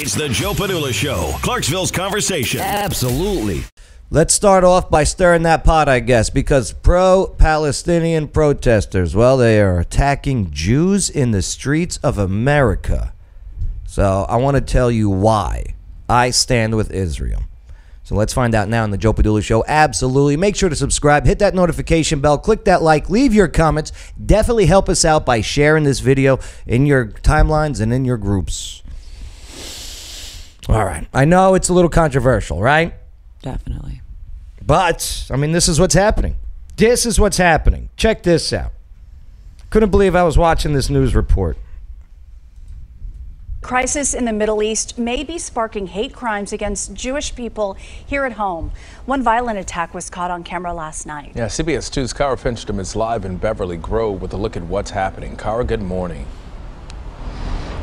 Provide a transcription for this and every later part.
It's the Joe Padula Show, Clarksville's conversation. Absolutely. Let's start off by stirring that pot, I guess, because pro-Palestinian protesters, well, they are attacking Jews in the streets of America. So I want to tell you why I stand with Israel. So let's find out now on the Joe Padula Show. Absolutely. Make sure to subscribe, hit that notification bell, click that like, leave your comments. Definitely help us out by sharing this video in your timelines and in your groups. All right. I know it's a little controversial, right? Definitely. But, I mean, this is what's happening. This is what's happening. Check this out. Couldn't believe I was watching this news report. Crisis in the Middle East may be sparking hate crimes against Jewish people here at home. One violent attack was caught on camera last night. Yeah, CBS 2's Kara Fincham is live in Beverly Grove with a look at what's happening. Kara, good morning.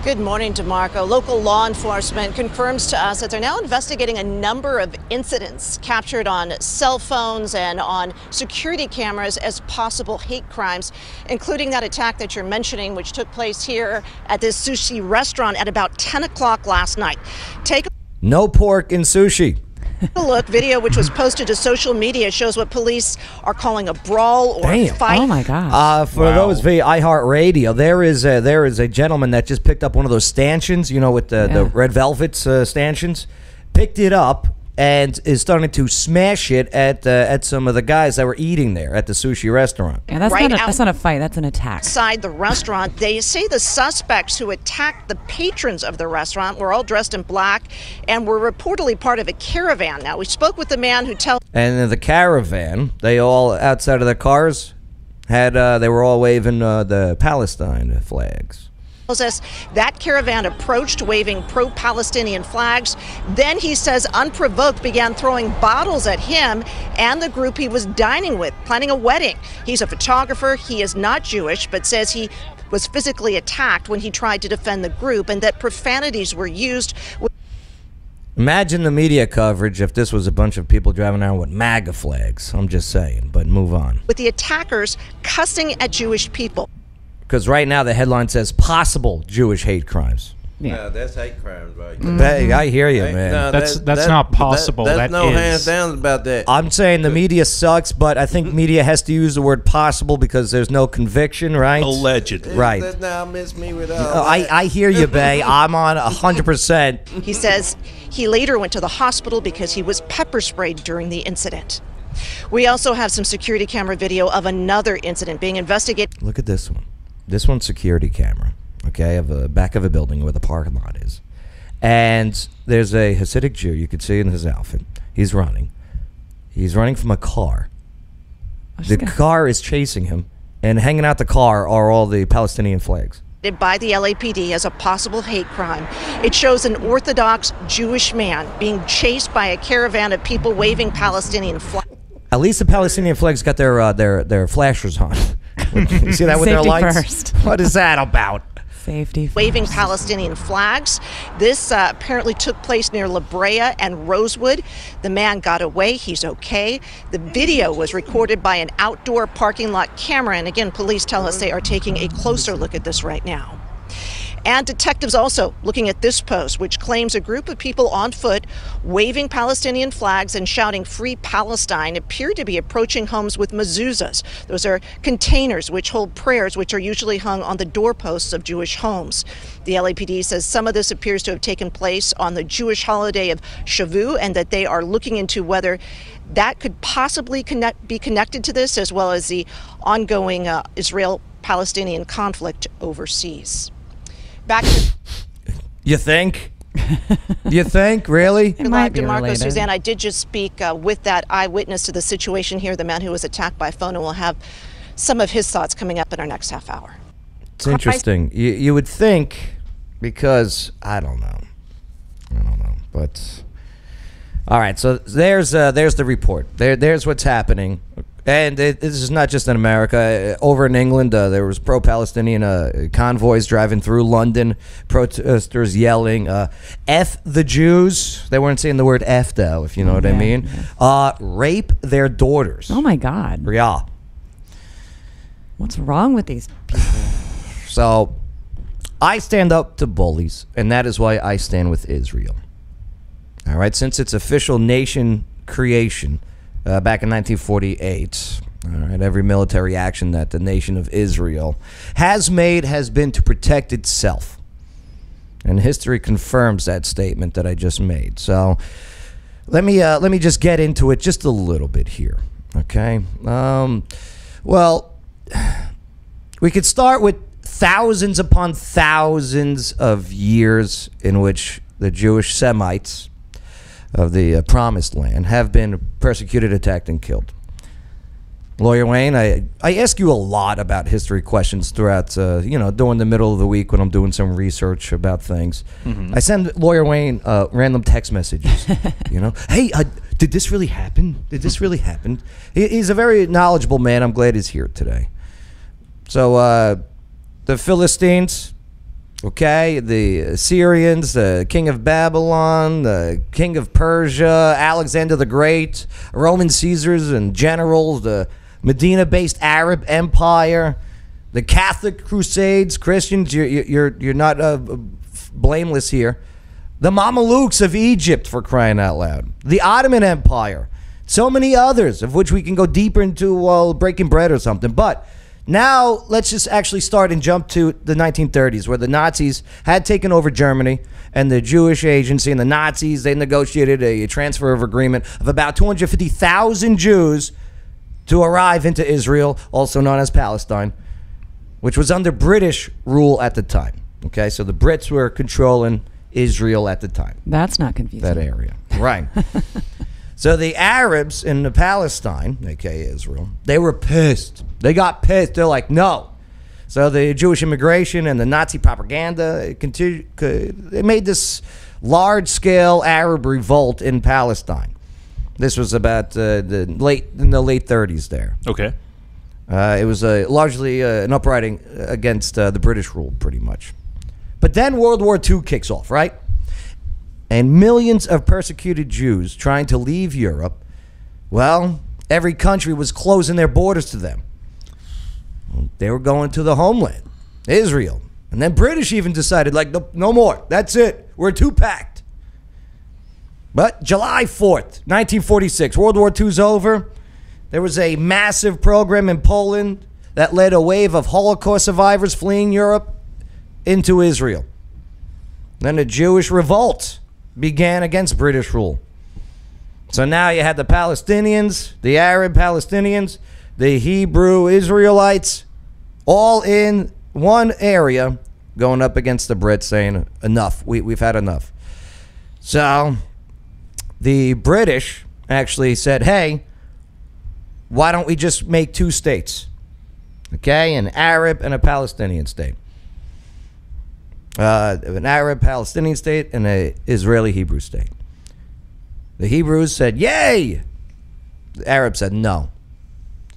Good morning, DeMarco. Local law enforcement confirms to us that they're now investigating a number of incidents captured on cell phones and on security cameras as possible hate crimes, including that attack that you're mentioning, which took place here at this sushi restaurant at about 10 o'clock last night. No pork in sushi. A look. Video which was posted to social media shows what police are calling a brawl or a fight. Oh my God! For those via iHeartRadio, there is a gentleman that just picked up one of those stanchions, you know, with the red velvet stanchions, picked it up and is starting to smash it at some of the guys that were eating there at the sushi restaurant. Yeah, that's not a fight. That's an attack. Outside the restaurant, they say the suspects who attacked the patrons of the restaurant were all dressed in black and were reportedly part of a caravan. Now, we spoke with the man who tells... And in the caravan, they all, outside of their cars, had they were all waving the Palestine flags. Us that caravan approached waving pro-Palestinian flags. Then he says unprovoked began throwing bottles at him and the group he was dining with, planning a wedding. He's a photographer. He is not Jewish, but says he was physically attacked when he tried to defend the group and that profanities were used. Imagine the media coverage if this was a bunch of people driving around with MAGA flags. I'm just saying, but move on. With the attackers cussing at Jewish people. Because right now the headline says possible Jewish hate crimes. Yeah, no, that's hate crimes, right? I hear you, man. No, that's not possible. That's that no is. hands down about that. I'm saying the media sucks, but I think media has to use the word possible because there's no conviction, right? Allegedly. Right. That's now miss me with all that. I hear you, Bay. I'm on 100%. He says he later went to the hospital because he was pepper sprayed during the incident. We also have some security camera video of another incident being investigated. Look at this one. This one's security camera, okay, of the back of a building where the parking lot is. And there's a Hasidic Jew, you can see in his outfit. He's running. He's running from a car. The car is chasing him, and hanging out the car are all the Palestinian flags. By the LAPD as a possible hate crime. It shows an Orthodox Jewish man being chased by a caravan of people waving Palestinian flags. At least the Palestinian flags got their flashers on. You see that with their lights? First. What is that about? Safety first. Waving Palestinian flags. This apparently took place near La Brea and Rosewood. The man got away. He's okay. The video was recorded by an outdoor parking lot camera. And again, police tell us they are taking a closer look at this right now. And detectives also looking at this post, which claims a group of people on foot waving Palestinian flags and shouting "Free Palestine" appear to be approaching homes with mezuzahs. Those are containers which hold prayers which are usually hung on the doorposts of Jewish homes. The LAPD says some of this appears to have taken place on the Jewish holiday of Shavuot and that they are looking into whether that could possibly be connected to this, as well as the ongoing Israel-Palestinian conflict overseas. Back to... You think? You think? Really? It might be DeMarco, related. Suzanne, I did just speak with that eyewitness to the situation here, the man who was attacked by phone, and we'll have some of his thoughts coming up in our next half hour. It's interesting. You would think, because I don't know, but all right. So there's the report. There's what's happening. And this is not just in America. Over in England, there was pro-Palestinian convoys driving through London, protesters yelling, F the Jews. They weren't saying the word F, though, if you know what I mean. Yeah. Rape their daughters. Oh, my God. Yeah. What's wrong with these people? So I stand up to bullies, and that is why I stand with Israel. All right, since its official nation creation back in 1948, all right, every military action that the nation of Israel has made has been to protect itself. And history confirms that statement that I just made. So let me just get into it just a little bit here, okay? Well, we could start with thousands upon thousands of years in which the Jewish Semites of the Promised Land have been persecuted, attacked, and killed. Lawyer Wayne, I ask you a lot about history questions throughout, during the middle of the week when I'm doing some research about things. I send Lawyer Wayne random text messages, Hey, did this really happen? Did this really happen? He's a very knowledgeable man. I'm glad he's here today. So, the Philistines, okay, the Assyrians, the king of Babylon, the king of Persia, Alexander the Great, Roman Caesars and generals, the Medina-based Arab Empire, the Catholic Crusades, Christians, you're not blameless here. The Mamelukes of Egypt, for crying out loud. The Ottoman Empire. So many others, of which we can go deeper into while breaking bread or something. But now let's just actually start and jump to the 1930s, where the Nazis had taken over Germany, and the Jewish agency and the Nazis, they negotiated a transfer of agreement of about 250,000 Jews to arrive into Israel, also known as Palestine, which was under British rule at the time. Okay, so the Brits were controlling Israel at the time. That's not confusing. That area, right. So the Arabs in Palestine, aka Israel, they were pissed. They got pissed. They're like, no. So the Jewish immigration and the Nazi propaganda they made this large-scale Arab revolt in Palestine. This was about in the late 30s there. Okay. It was largely an uprising against the British rule, pretty much. But then World War II kicks off, right? And millions of persecuted Jews trying to leave Europe, well, every country was closing their borders to them. They were going to the homeland, Israel. And then British even decided, like, no more. That's it. We're too packed. But July 4th, 1946, World War II's over. There was a massive program in Poland that led a wave of Holocaust survivors fleeing Europe into Israel. Then a Jewish revolt began against British rule. So now you had the Palestinians, the Arab Palestinians, the Hebrew Israelites, all in one area going up against the Brits saying, enough, we've had enough. So the British actually said, hey, why don't we just make two states? Okay, an Arab and a Palestinian state. An Arab Palestinian state and an Israeli Hebrew state. The Hebrews said, yay! The Arabs said, no.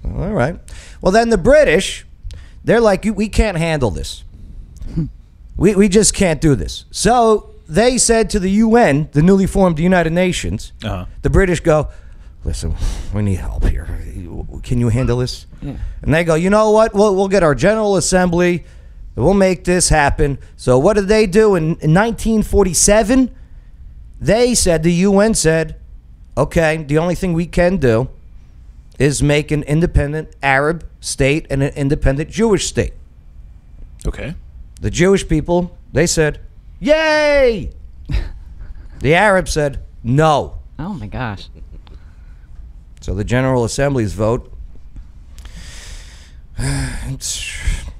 All right. Well, then the British, they're like, we can't handle this. We just can't do this. So they said to the UN, the newly formed United Nations, the British go, listen, we need help here. Can you handle this? Yeah. And they go, you know what? We'll get our General Assembly. We'll make this happen. So what did they do? In 1947, they said, the UN said, okay, the only thing we can do is make an independent Arab state and an independent Jewish state. Okay. The Jewish people, they said, yay! The Arabs said, no. Oh, my gosh. So the General Assembly's vote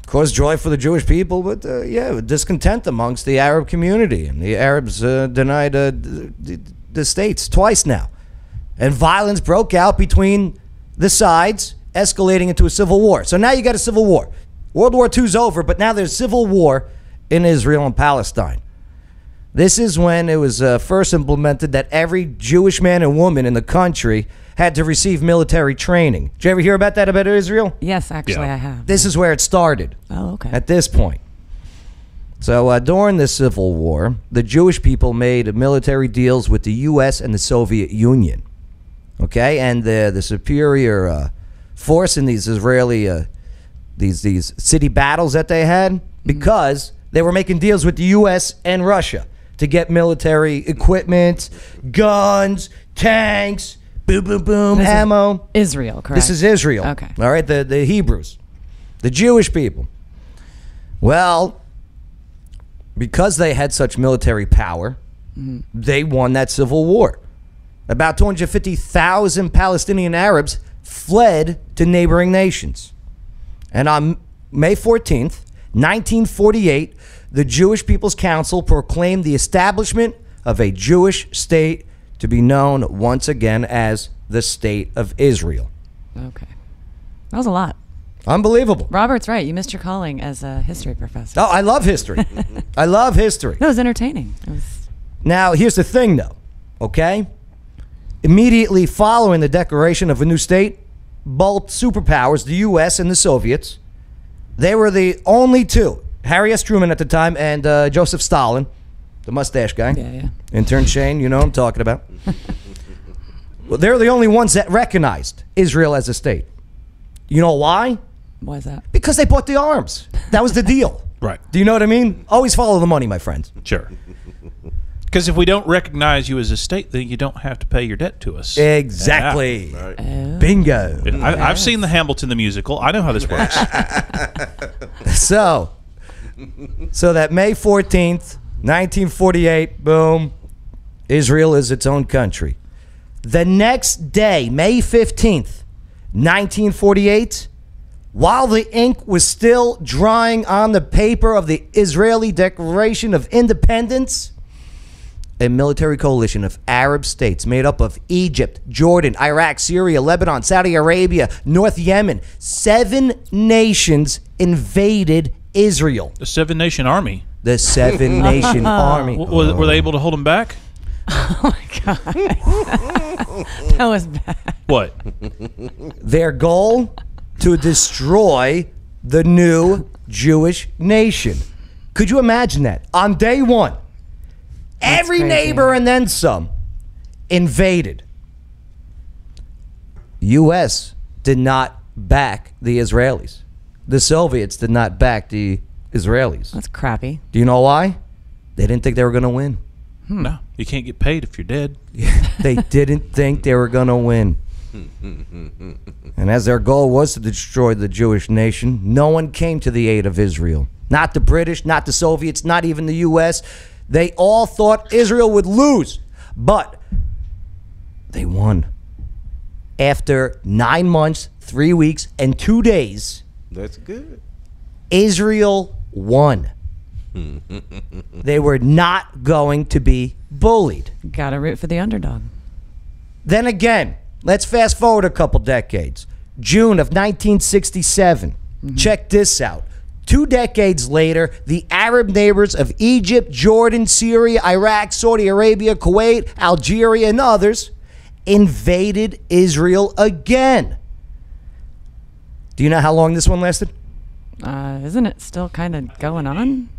caused joy for the Jewish people, but discontent amongst the Arab community. And the Arabs denied the states twice now. And violence broke out between the sides, escalating into a civil war. So now you got a civil war. World War II's over, but now there's civil war in Israel and Palestine. This is when it was first implemented that every Jewish man and woman in the country had to receive military training. Did you ever hear about that, about Israel? Yes, actually, I have. This is where it started. Oh, okay. At this point. So during the Civil War, the Jewish people made military deals with the U.S. and the Soviet Union. Okay, and the superior force in these Israeli these city battles that they had, because They were making deals with the U.S. and Russia to get military equipment, guns, tanks, boom, boom, boom, This is ammo. Israel, correct? This is Israel. Okay. All right, the Hebrews, the Jewish people. Well, because they had such military power, they won that civil war. About 250,000 Palestinian Arabs fled to neighboring nations. And on May 14th, 1948, the Jewish People's Council proclaimed the establishment of a Jewish state to be known once again as the State of Israel. Okay. That was a lot. Unbelievable. Robert's right. You missed your calling as a history professor. Oh, I love history. I love history. It was entertaining. It was... Now, here's the thing, though, okay? Immediately following the declaration of a new state, both superpowers, the U.S. and the Soviets, they were the only two, Harry S. Truman at the time and Joseph Stalin, the mustache guy. Yeah. Intern Shane, you know what I'm talking about. Well, they're the only ones that recognized Israel as a state. You know why? Why is that? Because they bought the arms. That was the deal. Right. Do you know what I mean? Always follow the money, my friends. Sure. Because if we don't recognize you as a state, then you don't have to pay your debt to us. Exactly. Yeah. Right. Bingo. I've seen the Hamilton the musical. I know how this works. So that May 14th, 1948, boom, Israel is its own country. The next day, May 15th, 1948, while the ink was still drying on the paper of the Israeli Declaration of Independence, a military coalition of Arab states made up of Egypt, Jordan, Iraq, Syria, Lebanon, Saudi Arabia, North Yemen, 7 nations invaded Israel. The 7-nation army. The 7-nation army. Were they able to hold them back? Oh, my God. That was bad. What? Their goal? To destroy the new Jewish nation. Could you imagine that? On day one, every crazy. neighbor and then some invaded. U.S. did not back the Israelis. The Soviets did not back the Israelis. That's crappy. Do you know why? They didn't think they were going to win. No, you can't get paid if you're dead. They didn't think they were going to win. And as their goal was to destroy the Jewish nation, no one came to the aid of Israel. Not the British, not the Soviets, not even the U.S. They all thought Israel would lose, but they won. After 9 months, 3 weeks, and 2 days, That's good. Israel won. They were not going to be bullied. Gotta root for the underdog. Then again, let's fast forward a couple decades. June of 1967. Check this out. 2 decades later, the Arab neighbors of Egypt, Jordan, Syria, Iraq, Saudi Arabia, Kuwait, Algeria, and others invaded Israel again. Do you know how long this one lasted? Isn't it still kind of going on?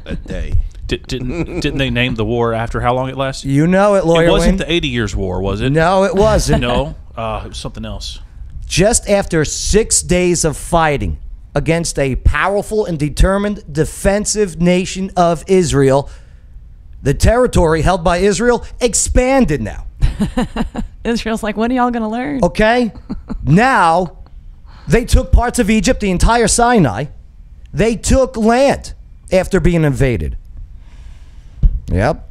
A day. Didn't they name the war after how long it lasted? You know it, Lawyer It wasn't Wayne. the 80 Years' War, was it? No, it wasn't. No? It was something else. Just after 6 days of fighting against a powerful and determined defensive nation of Israel, the territory held by Israel expanded now. Israel's like, when are y'all gonna learn? Okay? Now, they took parts of Egypt, the entire Sinai. They took land after being invaded. Yep.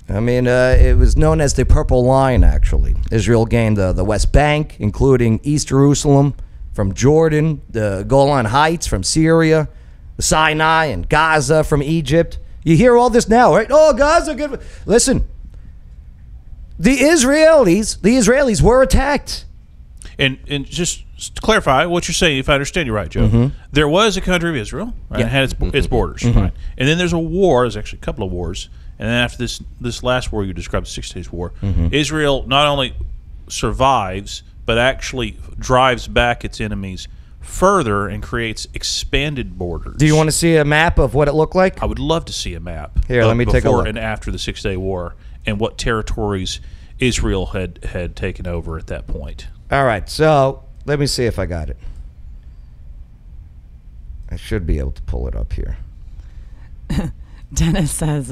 I mean, it was known as the Purple Line, actually. Israel gained the West Bank, including East Jerusalem, from Jordan, the Golan Heights from Syria, the Sinai and Gaza from Egypt. You hear all this now, right? Oh, Gaza, good. Listen, the Israelis were attacked. And just to clarify what you're saying, if I understand you right, Joe, there was a country of Israel, right? Yeah. It had its borders, right? And then there's a war. There's actually a couple of wars. And then after this last war you described, the 6 Days War, Israel not only survives, but actually drives back its enemies further and creates expanded borders. Do you want to see a map of what it looked like? I would love to see a map Here, of let me take a before look. and after the 6 Day War and what territories Israel had taken over at that point. All right, so let me see if I got it. I should be able to pull it up here. Dennis says,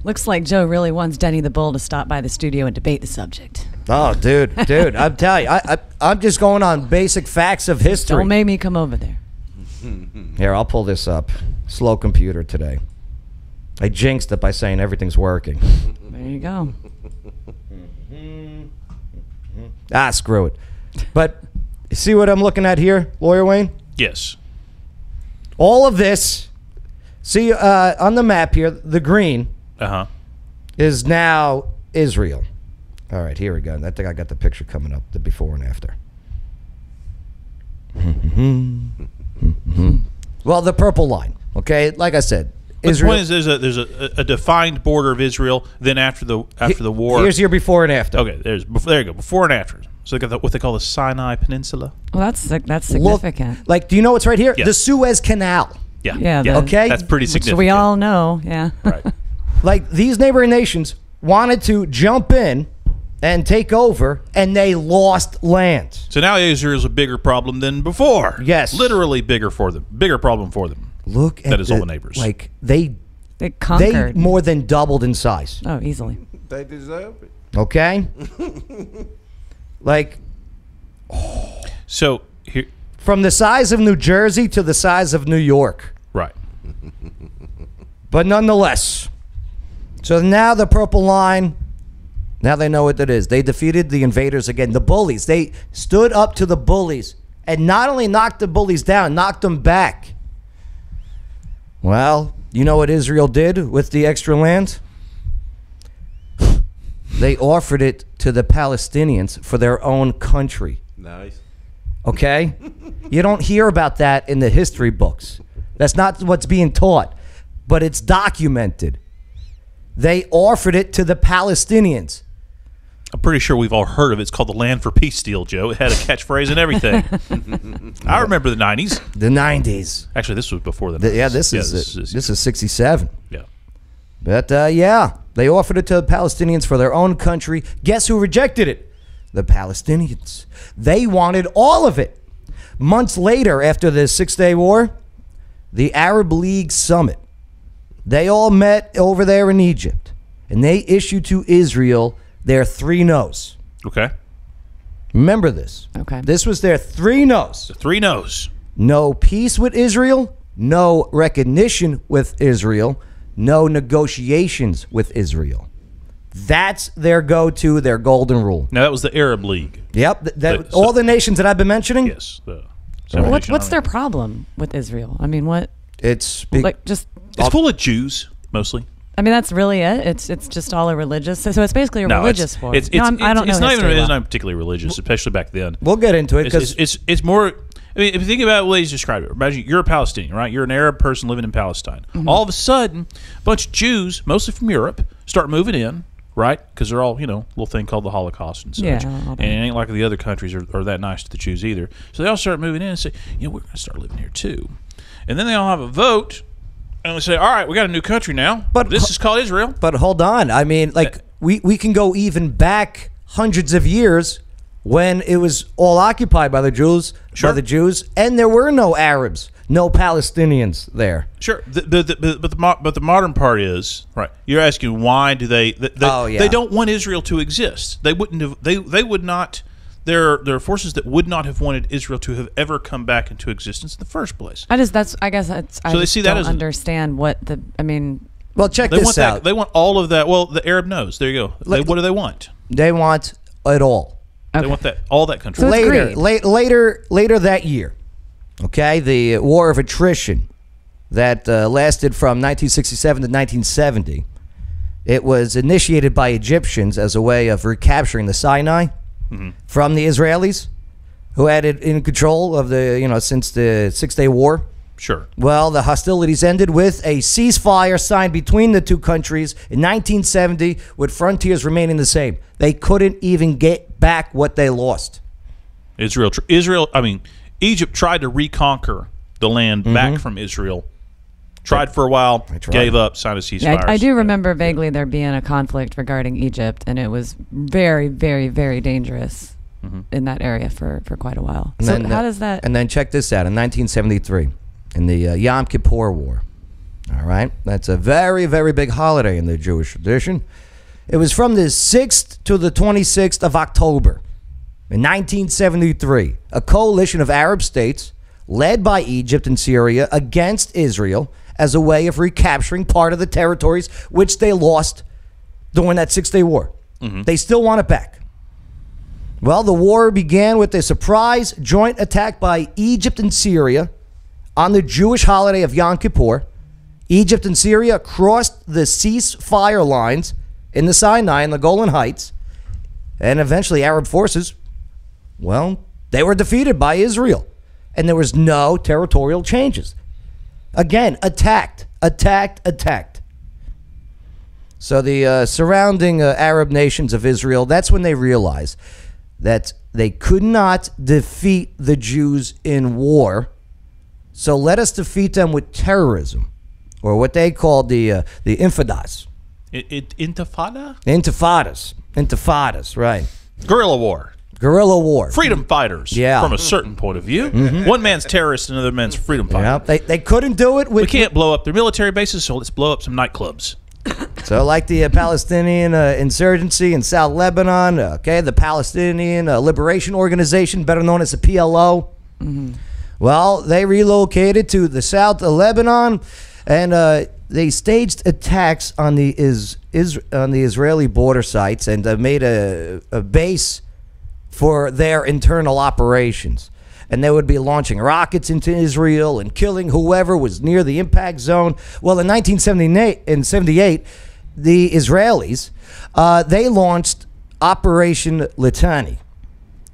looks like Joe really wants Denny the Bull to stop by the studio and debate the subject. Oh, dude, I'm telling you, I'm just going on basic facts of history. Don't make me come over there. Here, I'll pull this up. Slow computer today. I jinxed it by saying everything's working. There you go. Screw it. But you see what I'm looking at here, Lawyer Wayne? Yes. All of this, see on the map here, the green is now Israel. All right, here we go. I think I got the picture coming up, the before and after. Well, the purple line, okay? Like I said, But Israel. the point is, there's a defined border of Israel. Then after the war, Here's your before and after. okay, there you go, before and after. So they got what they call the Sinai Peninsula. Well, that's significant. Like, do you know what's right here? Yeah. The Suez Canal. Yeah, Okay. that's pretty Which significant. we all know, yeah. right. Like, these neighboring nations wanted to jump in and take over, and they lost land. So now Israel's a bigger problem than before. Yes. Literally bigger problem for them. Look at That is all the neighbors. Like, they Conquered. more than doubled in size. Oh, easily. They deserve it. Okay? Like, So here, from the size of New Jersey to the size of New York. right. But nonetheless, so now the purple line, now they know what it is. They defeated the invaders again, the bullies. They stood up to the bullies and not only knocked the bullies down, knocked them back. Well, you know what Israel did with the extra land? They offered it to the Palestinians for their own country. Nice. Okay? You don't hear about that in the history books. That's not what's being taught, but it's documented. They offered it to the Palestinians. I'm pretty sure we've all heard of it. It's called the Land for Peace deal, Joe. It had a catchphrase and everything. I remember the 90s. The 90s. Actually, this was before the 90s. Yeah, this is 67. Yeah. But yeah, they offered it to the Palestinians for their own country. Guess who rejected it? The Palestinians. They wanted all of it. Months later, after the Six-Day War, the Arab League Summit, they all met over there in Egypt, and they issued to Israel their 3 no's. Okay. Remember this. Okay. This was their 3 no's. The 3 no's. No peace with Israel, no recognition with Israel, no negotiations with Israel. That's their go-to, their golden rule. Now, that was the Arab League. Yep. All the nations that I've been mentioning, Yes. What's their problem with Israel? I mean, what? it's Just. It's full of Jews, mostly. I mean, that's really it. It's just all a religious. So it's basically a religious war. I don't know. It's history well. not particularly religious, especially back then. we'll get into it because It's more. I mean, if you think about the way he's described it, imagine you're a Palestinian, right? You're an Arab person living in Palestine. Mm-hmm. All of a sudden, a bunch of Jews, mostly from Europe, start moving in, right? Because they're all, little thing called the Holocaust and such. Yeah, all and that. it ain't like the other countries are that nice to the Jews either. So they all start moving in and say, we're going to start living here too. And then they all have a vote, and they say, all right, we got a new country now. But this is called Israel. But hold on. I mean, like, we can go even back hundreds of years when it was all occupied by the Jews, and there were no Arabs, no Palestinians there. Sure, but the modern part is right. You're asking why do they don't want Israel to exist? They wouldn't have. They would not. There are forces that would not have wanted Israel to have ever come back into existence in the first place. I guess don't understand what the. I mean. Well, check They this want out. They want all of that. Well, the Arab knows. There you go. What do they want? They want it all. They want all that country. So it's later that year, okay, the war of attrition that lasted from 1967 to 1970. It was initiated by Egyptians as a way of recapturing the Sinai from the Israelis, who had it in control of since the Six-Day War. Sure. Well, the hostilities ended with a ceasefire signed between the two countries in 1970, with frontiers remaining the same. They couldn't even get back what they lost. Egypt tried to reconquer the land back from Israel. Tried for a while, gave up, signed a ceasefire. Yeah, I do remember vaguely there being a conflict regarding Egypt, and it was very, very, very dangerous in that area for quite a while. How does that? And then check this out. In 1973, in the Yom Kippur War, All right. That's a very, very big holiday in the Jewish tradition. It was from the 6th to the 26th of October in 1973. A coalition of Arab states led by Egypt and Syria against Israel as a way of recapturing part of the territories which they lost during that Six-Day War. They still want it back. Well, the war began with a surprise joint attack by Egypt and Syria on the Jewish holiday of Yom Kippur. Egypt and Syria crossed the ceasefire lines in the Sinai and the Golan Heights, and eventually Arab forces, well, they were defeated by Israel, and there was no territorial changes. Again, attacked. So the surrounding Arab nations of Israel, that's when they realized that they could not defeat the Jews in war, so let us defeat them with terrorism, or what they called the infadas. Intifada? Intifadas, right. Guerrilla war. Freedom fighters, yeah, from a certain point of view. One man's terrorist, another man's freedom fighter. Yeah, they couldn't do it with... We can't blow up their military bases, so let's blow up some nightclubs. So like the Palestinian insurgency in South Lebanon, the Palestinian Liberation Organization, better known as the PLO. Well, they relocated to the south of Lebanon, and they staged attacks on the Israeli border sites and made a base for their internal operations. And they would be launching rockets into Israel and killing whoever was near the impact zone. Well, in 1978, the Israelis, they launched Operation Litani.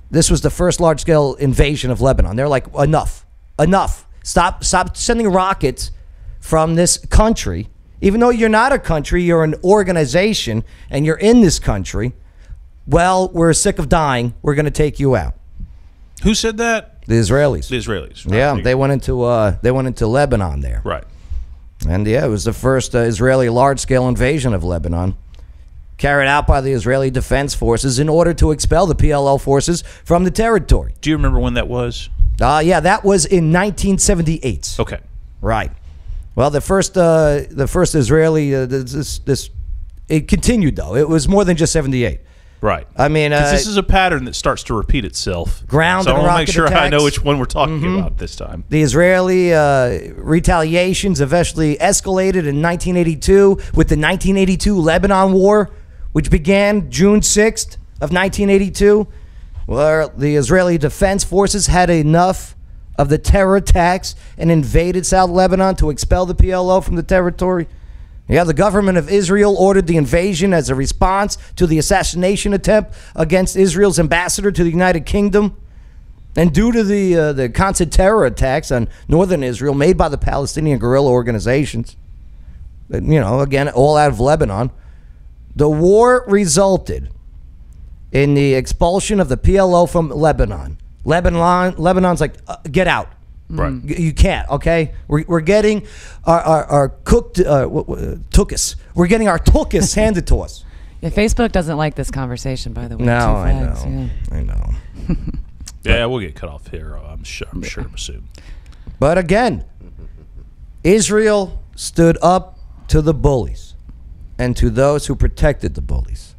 This was the first large-scale invasion of Lebanon. They're like, enough. Stop sending rockets from this country. Even though you're not a country, you're an organization, and you're in this country. Well, we're sick of dying. We're going to take you out. Who said that? The Israelis. The Israelis. Right. Yeah, they went into Lebanon there. Right. And yeah, it was the first Israeli large-scale invasion of Lebanon, carried out by the Israeli Defense Forces in order to expel the PLO forces from the territory. Do you remember when that was? Yeah, that was in 1978. Okay. Right. Well, the first Israeli it continued though. It was more than just 78. Right. I mean, this is a pattern that starts to repeat itself. Ground so and I want to rocket make sure attacks. I know which one we're talking about this time. The Israeli retaliations eventually escalated in 1982 with the 1982 Lebanon War, which began June 6th of 1982, where the Israeli Defense Forces had enough of the terror attacks and invaded South Lebanon to expel the PLO from the territory. Yeah, the government of Israel ordered the invasion as a response to the assassination attempt against Israel's ambassador to the United Kingdom. And due to the constant terror attacks on northern Israel made by the Palestinian guerrilla organizations, again, all out of Lebanon, the war resulted in the expulsion of the PLO from Lebanon. Lebanon's like, get out. Right. You can't, okay? We're getting our cooked tuchus. We're getting our tuchus handed to us. Yeah, Facebook doesn't like this conversation, by the way. No, Two flags, I know. Yeah, we'll get cut off here. I'm sure soon. But again, Israel stood up to the bullies and to those who protected the bullies.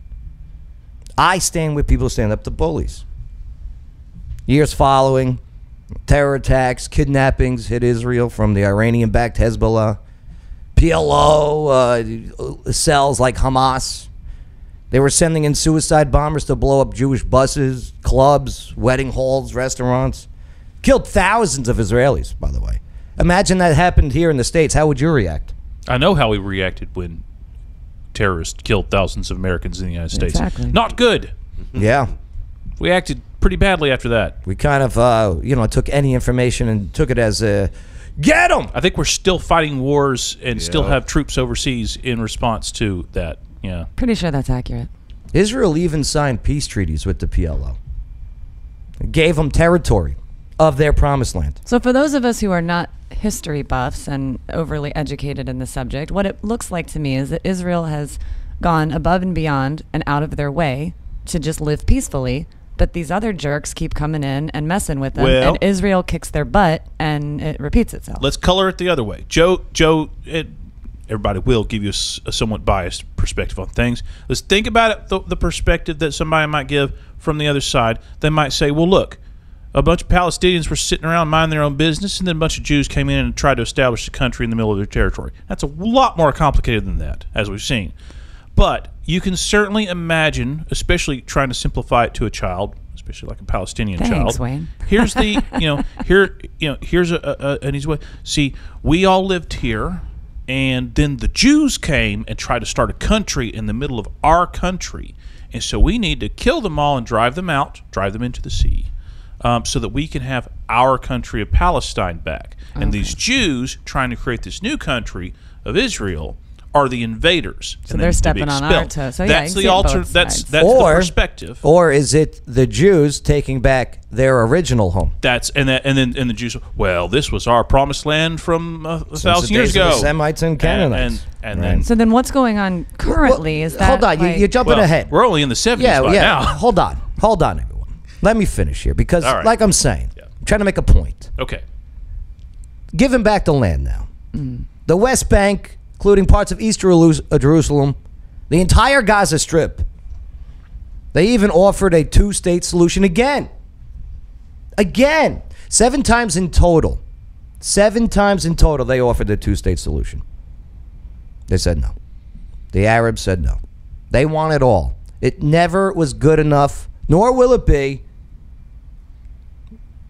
I stand with people who stand up to bullies. Years following, terror attacks, kidnappings hit Israel from the Iranian-backed Hezbollah. PLO cells like Hamas. They were sending in suicide bombers to blow up Jewish buses, clubs, wedding halls, restaurants. Killed thousands of Israelis, by the way. Imagine that happened here in the States. How would you react? I know how we reacted when terrorists killed thousands of Americans in the United States. Exactly. Not good. Yeah. We acted pretty badly after that. We kind of, took any information and took it as a, get them! I think we're still fighting wars and still have troops overseas in response to that. Yeah. Pretty sure that's accurate. Israel even signed peace treaties with the PLO. It gave them territory of their promised land. So for those of us who are not history buffs and overly educated in the subject, what it looks like to me is that Israel has gone above and beyond and out of their way to just live peacefully, but these other jerks keep coming in and messing with them, and Israel kicks their butt, and it repeats itself. Let's color it the other way. Joe, everybody will give you a somewhat biased perspective on things. Let's think about it, the perspective that somebody might give from the other side. They might say, well, look, a bunch of Palestinians were sitting around minding their own business, and then a bunch of Jews came in and tried to establish a country in the middle of their territory. That's a lot more complicated than that, as we've seen. But you can certainly imagine, especially trying to simplify it to a child, especially like a Palestinian child. Wayne. Here's the, here's an easy way. See, we all lived here, and then the Jews came and tried to start a country in the middle of our country. And so we need to kill them all and drive them out, drive them into the sea, so that we can have our country of Palestine back. And these Jews trying to create this new country of Israel are the invaders. So they're stepping on our toes. So that's the alternate. That's the perspective. Or is it the Jews taking back their original home? And the Jews. Well, this was our promised land from 1,000 years ago. Semites and Canaanites. So then, what's going on currently? Is that hold on? You're jumping ahead. We're only in the 70s now. Hold on, everyone. Let me finish here because, like I'm saying, I'm trying to make a point. Okay. Giving back the land now. The West Bank, including parts of East Jerusalem, the entire Gaza Strip. They even offered a two-state solution again. 7 times in total. 7 times in total they offered the two-state solution. They said no. The Arabs said no. They want it all. It never was good enough, nor will it be,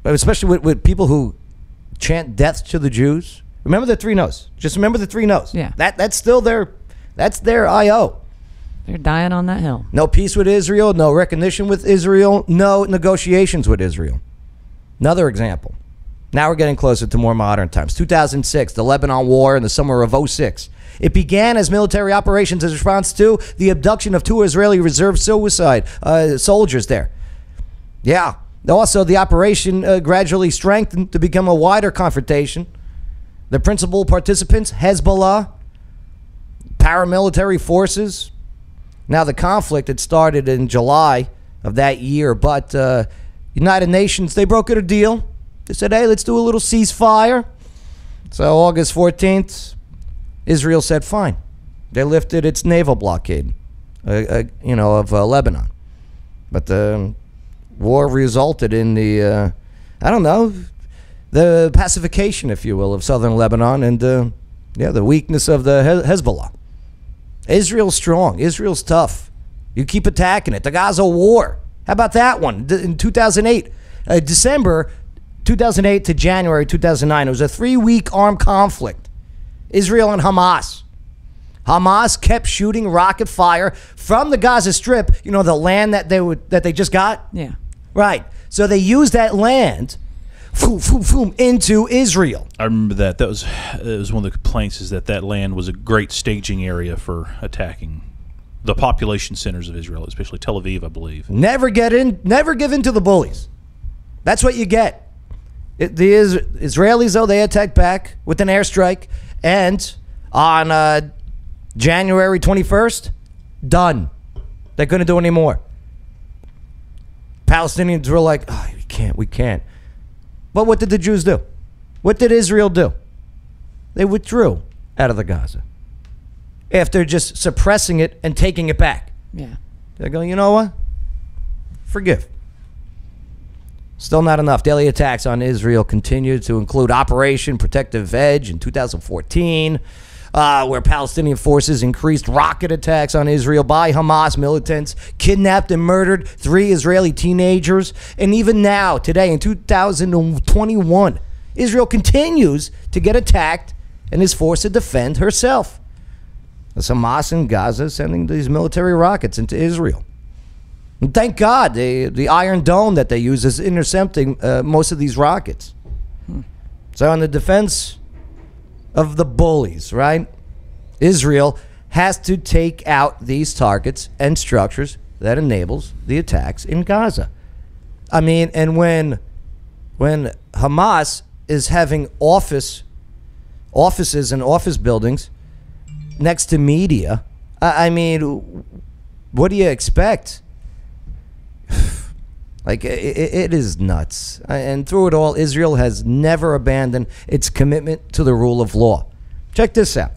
especially with people who chant death to the Jews. Remember the 3 no's. Just remember the 3 no's. Yeah. That's still their I.O. They're dying on that hill. No peace with Israel, no recognition with Israel, no negotiations with Israel. Another example. Now we're getting closer to more modern times. 2006, the Lebanon War in the summer of 2006. It began as military operations as a response to the abduction of 2 Israeli reserve suicide soldiers there. Yeah. Also, the operation gradually strengthened to become a wider confrontation. The principal participants, Hezbollah, paramilitary forces. Now, the conflict had started in July of that year, but United Nations, they brokered a deal. They said, hey, let's do a little ceasefire. So August 14th, Israel said, fine. They lifted its naval blockade, of Lebanon. But the war resulted in the, the pacification, if you will, of southern Lebanon and, the weakness of the Hezbollah. Israel's strong. Israel's tough. You keep attacking it. The Gaza war. How about that one? In 2008, December 2008 to January 2009, it was a 3-week armed conflict. Israel and Hamas. Hamas kept shooting rocket fire from the Gaza Strip, the land that they just got. Yeah. Right. So they used that land into Israel. I remember that. That was one of the complaints, is that land was a great staging area for attacking the population centers of Israel, especially Tel Aviv, I believe. Never give in to the bullies. That's what you get. The Israelis, though, they attacked back with an airstrike, and on January 21st, done. They couldn't do any more. Palestinians were like, oh, we can't. But what did the Jews do? What did Israel do? They withdrew out of the Gaza after just suppressing it and taking it back. Yeah. They're going, you know what? Forgive. Still not enough. Daily attacks on Israel continue to include Operation Protective Edge in 2014, where Palestinian forces increased rocket attacks on Israel by Hamas militants, kidnapped and murdered 3 Israeli teenagers. And even now, today in 2021, Israel continues to get attacked and is forced to defend herself. As Hamas in Gaza sending these military rockets into Israel. And thank God the Iron Dome that they use is intercepting most of these rockets. So in the defense of the bullies, right? Israel has to take out these targets and structures that enables the attacks in Gaza. I mean, and when Hamas is having offices and office buildings next to media, I mean, what do you expect? Like, it is nuts. And through it all, Israel has never abandoned its commitment to the rule of law. Check this out.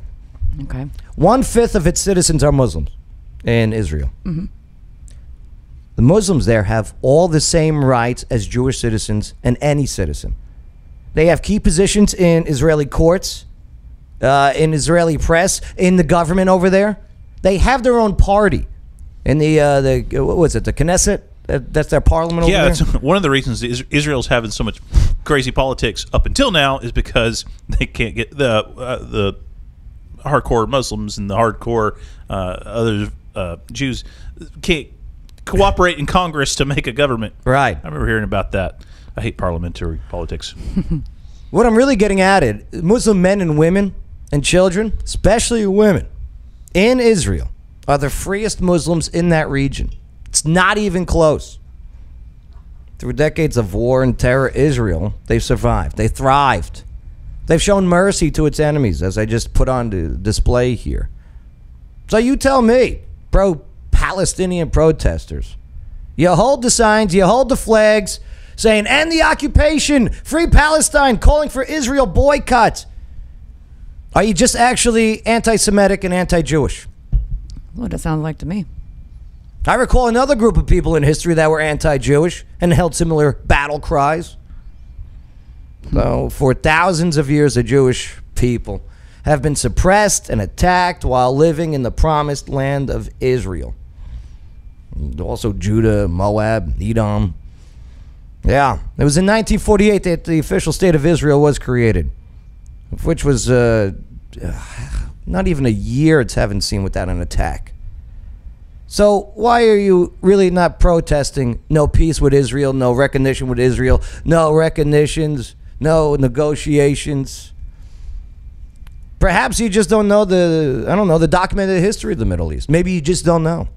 Okay. 1/5 of its citizens are Muslims in Israel. The Muslims there have all the same rights as Jewish citizens and any citizen. They have key positions in Israeli courts, in Israeli press, in the government over there. They have their own party in the what was it, the Knesset? That's their parliament over there? Yeah, that's one of the reasons Israel's having so much crazy politics up until now is because they can't get the hardcore Muslims and the hardcore other Jews can't cooperate in Congress to make a government. Right. I remember hearing about that. I hate parliamentary politics. What I'm really getting at it, Muslim men and women and children, especially women, in Israel are the freest Muslims in that region. It's not even close. Through decades of war and terror, Israel, they've survived. They thrived. They've shown mercy to its enemies, as I just put on display here. So you tell me, pro-Palestinian protesters, you hold the signs, you hold the flags, saying, end the occupation, free Palestine, calling for Israel boycott. Are you just actually anti-Semitic and anti-Jewish? What it sounds like to me. I recall another group of people in history that were anti-Jewish and held similar battle cries. So, for thousands of years, the Jewish people have been suppressed and attacked while living in the promised land of Israel. Also Judah, Moab, Edom. Yeah, it was in 1948 that the official state of Israel was created, which was not even a year it's haven't seen without an attack. So why are you really not protesting no peace with Israel, no recognition with Israel, no recognitions, no negotiations? Perhaps you just don't know the documented history of the Middle East. Maybe you just don't know.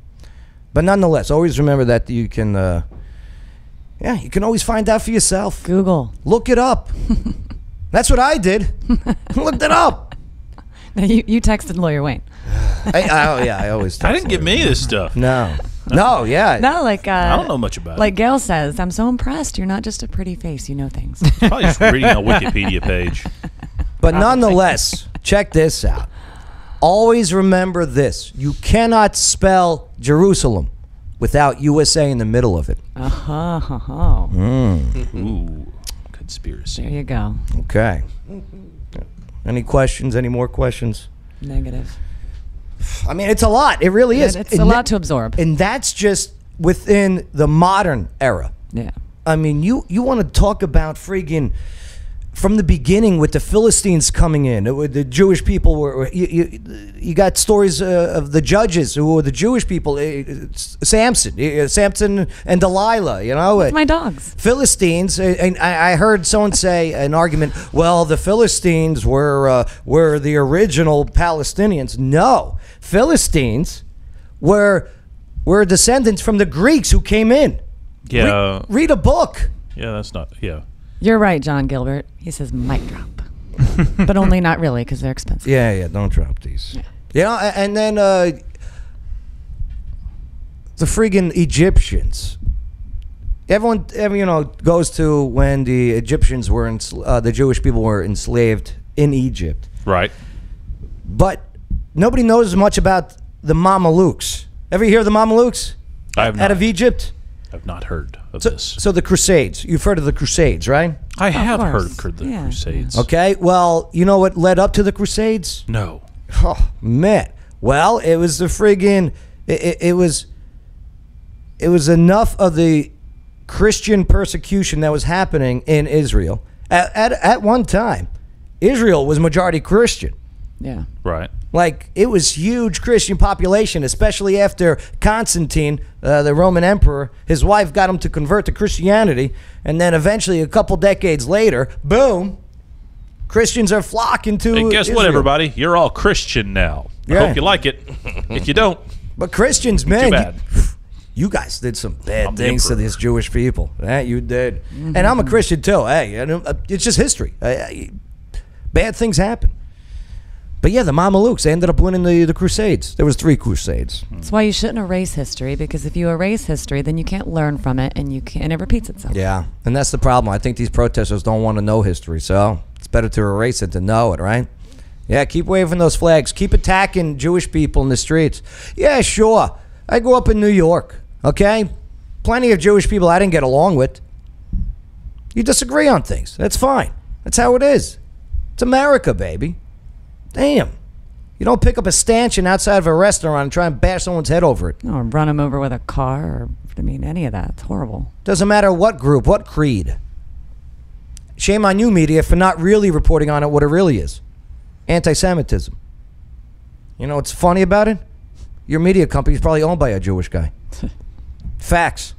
But nonetheless, always remember that you can, you can always find out for yourself. Google. Look it up. That's what I did. Looked it up. Now, you texted Lawyer Wayne. I always text I didn't give me this stuff. No, yeah. No, like I don't know much about it. Like Gail says, I'm so impressed. You're not just a pretty face. You know things. Probably just reading a Wikipedia page. But nonetheless, check this out. Always remember this. You cannot spell Jerusalem without USA in the middle of it. Ooh, conspiracy. There you go. Okay. Any questions? Any more questions? Negative. I mean, it's a lot. It really is. It's a lot to absorb. And that's just within the modern era. Yeah. I mean, you want to talk about friggin' from the beginning with the Philistines coming in, the Jewish people were. You got stories of the judges who were the Jewish people, Samson and Delilah. You know, With my dogs. Philistines. And I heard someone say an argument. Well, the Philistines were the original Palestinians. No, Philistines were descendants from the Greeks who came in. Yeah. Read a book. Yeah, that's not. Yeah. You're right, John Gilbert. He says mic drop. But only not really because they're expensive. Yeah, don't drop these. Yeah. You know, and then the friggin' Egyptians. Everyone goes to when the Egyptians were the Jewish people were enslaved in Egypt. Right. But nobody knows much about the Mamelukes. Ever hear of the Mamelukes? I have not. Out of Egypt? I've not heard of this. So the Crusades. You've heard of the Crusades, right? I have heard course. of the Yeah. Crusades. Okay. Well, you know what led up to the Crusades? No. Oh, man. Well, it was the friggin' it was enough of the Christian persecution that was happening in Israel. At one time, Israel was majority Christian. Yeah. Right. Like, it was huge Christian population, especially after Constantine, the Roman emperor, his wife got him to convert to Christianity. And then eventually, a couple decades later, boom, Christians are flocking to Hey, guess Israel. what, everybody? You're all Christian now. I Yeah. hope you like it. If you don't, But Christians, too man, bad. you guys did some bad I'm the things to emperor. these Jewish people. You did. And I'm a Christian, too. Hey, it's just history. Bad things happen. But yeah, the Mamelukes, they ended up winning the Crusades. There was 3 Crusades. That's why you shouldn't erase history, because if you erase history, then you can't learn from it, and it repeats itself. Yeah, and that's the problem. I think these protesters don't want to know history, so it's better to erase it than know it, right? Yeah, keep waving those flags. Keep attacking Jewish people in the streets. Yeah, sure. I grew up in New York, okay? Plenty of Jewish people I didn't get along with. You disagree on things. That's fine. That's how it is. It's America, baby. Damn. You don't pick up a stanchion outside of a restaurant and try and bash someone's head over it. Or run them over with a car, or, I mean, any of that. It's horrible. Doesn't matter what group, what creed. Shame on you, media, for not really reporting on it what it really is. Anti-Semitism. You know what's funny about it? Your media company is probably owned by a Jewish guy. Facts.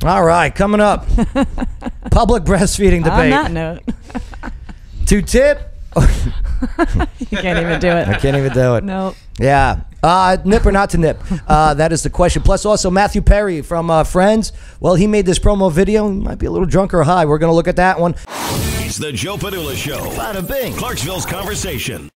All right, coming up. Public breastfeeding debate. On that note. To tip. You can't even do it. I can't even do it. Nope. Yeah. Nip or not to nip? That is the question. Plus also Matthew Perry from Friends. Well, he made this promo video. He might be a little drunk or high. We're going to look at that one. It's the Joe Padula Show. Bada bing. Clarksville's conversation.